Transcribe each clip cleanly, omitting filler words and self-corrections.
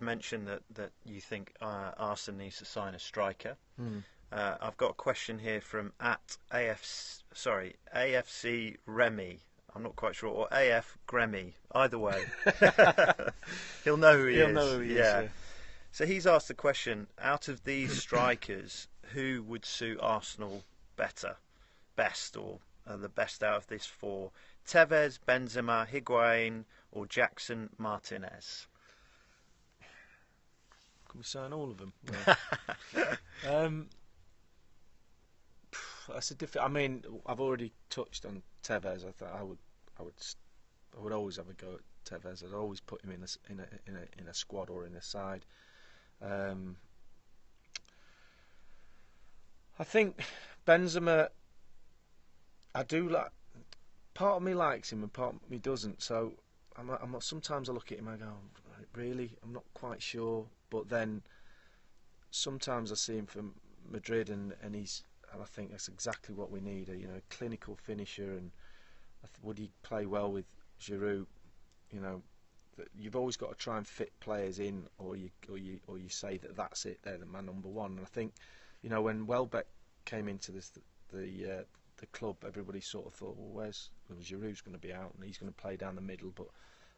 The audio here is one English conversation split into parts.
mentioned that you think Arsenal needs to sign a striker. Hmm. I've got a question here from at AFC Remy. I'm not quite sure, or AF Gremy. Either way, he'll know who he He'll is. know who he is. Yeah. Yeah. So he's asked the question: out of these strikers, who would suit Arsenal best, or the best out of this four? Tevez, Benzema, Higuain, or Jackson Martinez? Can we sign all of them? That's a different. I mean, I've already touched on Tevez. I thought I would always have a go at Tevez. I'd always put him in a squad or in a side. I think Benzema. I do like. Part of me likes him and part of me doesn't. So sometimes I look at him and I go, really, I'm not quite sure. But then sometimes I see him from Madrid and I think that's exactly what we need. A clinical finisher, and would he play well with Giroud? You've always got to try and fit players in, or you say that's it. They're the man number one. And I think, when Welbeck came into the club, everybody sort of thought, well, Giroud's going to be out and he's going to play down the middle. But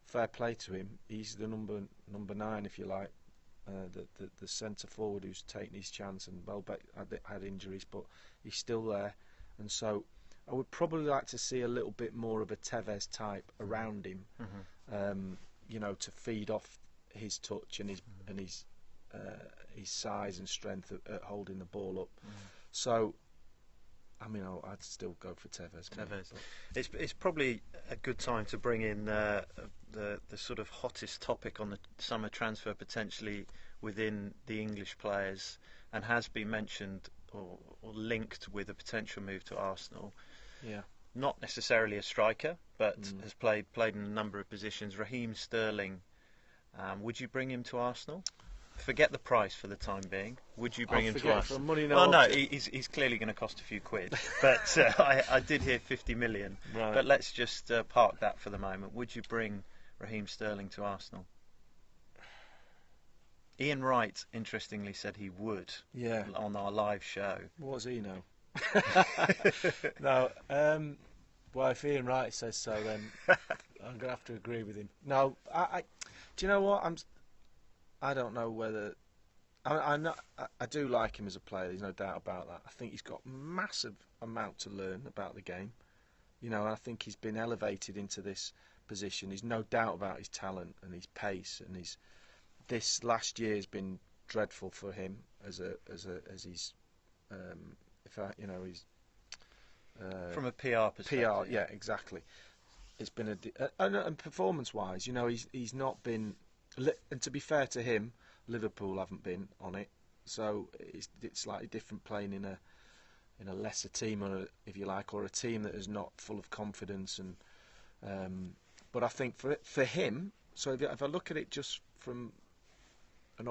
fair play to him, he's the number 9, if you like. The centre forward who's taken his chance, and Welbeck had injuries, but he's still there, and so I would probably like to see a little bit more of a Tevez type around him, to feed off his touch and his size and strength at holding the ball up. So, I mean, I'd still go for Tevez. It's probably a good time to bring in the sort of hottest topic on the summer transfer potentially within the English players, and has been mentioned or linked with a potential move to Arsenal. Yeah. Not necessarily a striker, but has played in a number of positions. Raheem Sterling, would you bring him to Arsenal? Forget the price for the time being. Would you bring him to Arsenal? No, he's clearly going to cost a few quid. But I did hear 50 million. Right. But let's just park that for the moment. Would you bring Raheem Sterling to Arsenal? Ian Wright, interestingly, said he would. Yeah. On our live show. What does he know? No. Well, if Ian Wright says so, then I'm going to have to agree with him. No, do you know what? I don't know whether I do like him as a player. There's no doubt about that. I think he's got massive amount to learn about the game. And I think he's been elevated into this position. There's no doubt about his talent and his pace, and this last year has been dreadful for him as he's from a PR perspective. Yeah, exactly. It's been and performance-wise, he's not been. And to be fair to him, Liverpool haven't been on it, so it's slightly different playing in a lesser team, or if you like, or a team that is not full of confidence. And but I think for him, so if I look at it just from an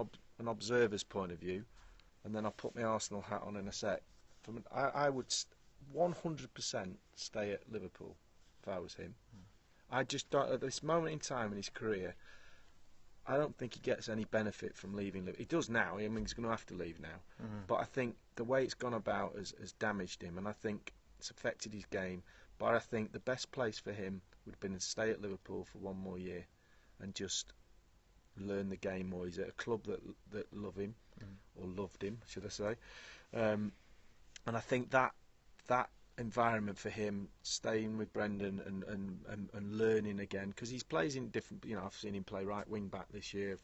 observer's point of view, and then I'll put my Arsenal hat on in a sec. I would 100% stay at Liverpool if I was him. I just don't, at this moment in time in his career, I don't think he gets any benefit from leaving Liverpool. He does now. I mean, he's going to have to leave now. But I think the way it's gone about has damaged him, and I think it's affected his game. But I think the best place for him would have been to stay at Liverpool for one more year and just learn the game more. He's at a club that love him, or loved him, should I say. And I think that environment for him, staying with Brendan and learning again, because he plays in different. I've seen him play right wing back this year.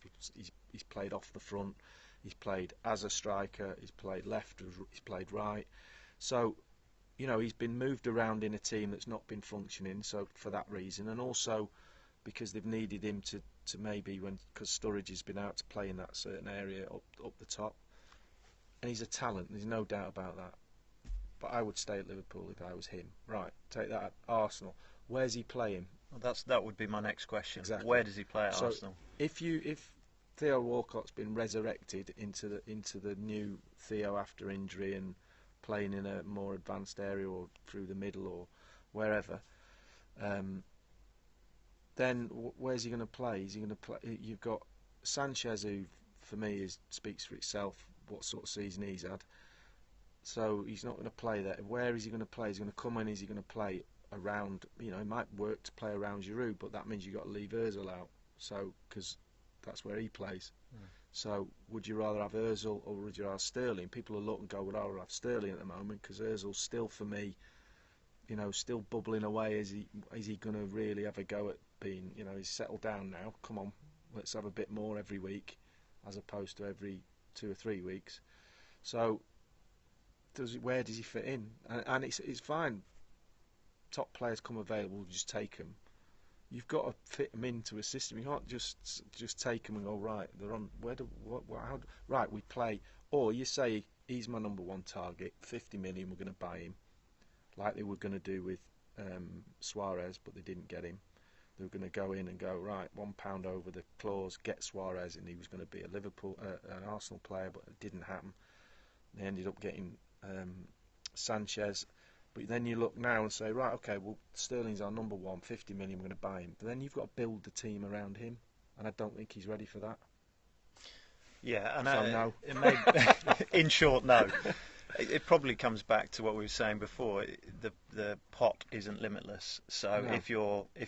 He's played off the front. He's played as a striker. He's played left. He's played right. So, he's been moved around in a team that's not been functioning. So for that reason, and also because they've needed him to maybe because Sturridge has been out to play in that certain area up the top, and he's a talent. There's no doubt about that. But I would stay at Liverpool if I was him. Right, take that at Arsenal. Where's he playing? Well, that would be my next question. Exactly. Where does he play at Arsenal? If Theo Walcott's been resurrected into the new Theo after injury and playing in a more advanced area or through the middle or wherever, then where's he going to play? Is he going to play? You've got Sanchez, who for me speaks for itself, what sort of season he's had. So he's not going to play there. Where is he going to play? He's going to come in. Is he going to play around? You know, it might work to play around Giroud, but that means you've got to leave Ozil out. So because that's where he plays. So would you rather have Ozil or would you rather Sterling? People will look and go, well, I'll have Sterling at the moment because Ozil's still, for me, you know, still bubbling away. Is he going to really have a go at being, you know, he's settled down now. Come on, let's have a bit more every week as opposed to every 2 or 3 weeks. So where does he fit in? And it's fine. Top players come available, just take them. You've got to fit them into a system. You can't just take them and go, right, they're on. Right, we play. Or you say he's my number one target. 50 million, we're going to buy him, like they were going to do with Suarez, but they didn't get him. They were going to go in and go, right, £1 over the clause, get Suarez, and he was going to be an Arsenal player, but it didn't happen. They ended up getting Sanchez. But then you look now and say, right, okay, well, Sterling's our number one, 50 million, we're going to buy him. But then you've got to build the team around him, and I don't think he's ready for that. Yeah, and so no. It may, in short, no. It probably comes back to what we were saying before. The pot isn't limitless. So No. if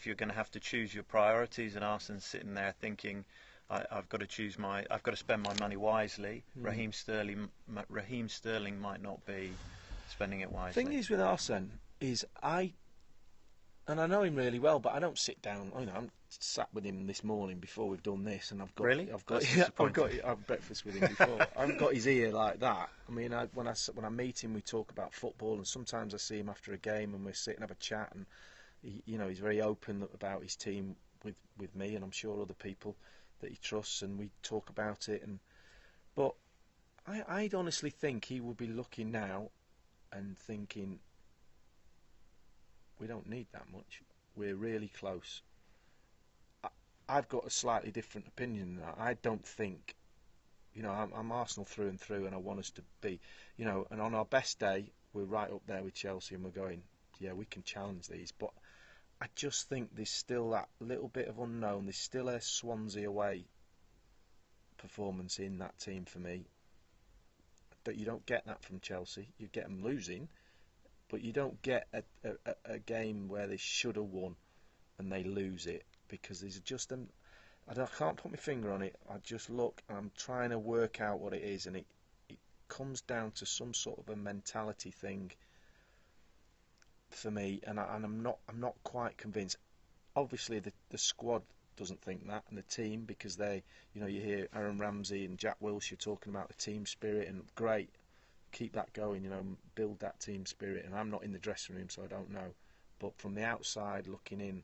you're going to have to choose your priorities, and Arsenal's sitting there thinking, I've got to spend my money wisely. Raheem Sterling might not be spending it wisely. The thing is with Arsene is I know him really well, but I don't sit down. You know, I'm sat with him this morning before we've done this, and I've had breakfast with him before. I haven't got his ear like that. I mean, when I meet him, we talk about football, and sometimes I see him after a game, and we sit and have a chat, and he's very open about his team with me, and I'm sure other people that he trusts, and we talk about it. But I'd honestly think he would be looking now and thinking, we don't need that much. We're really close. I've got a slightly different opinion than that. I don't think, I'm Arsenal through and through, and I want us to be, and on our best day, we're right up there with Chelsea, and we're going, yeah, we can challenge these. But I just think there's still that little bit of unknown. There's still a Swansea away performance in that team for me. That you don't get that from Chelsea. You get them losing, but you don't get a game where they should have won and they lose it, because there's just I can't put my finger on it. I just look and I'm trying to work out what it is, and it comes down to some sort of a mentality thing for me, and I'm not quite convinced. Obviously, the squad doesn't think that, and the team, because they, you hear Aaron Ramsey and Jack Wilshere talking about the team spirit, and great, keep that going, build that team spirit. And I'm not in the dressing room, so I don't know. But from the outside looking in,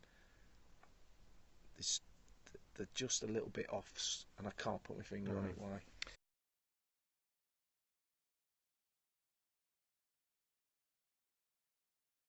they're just a little bit off, and I can't put my finger on it why.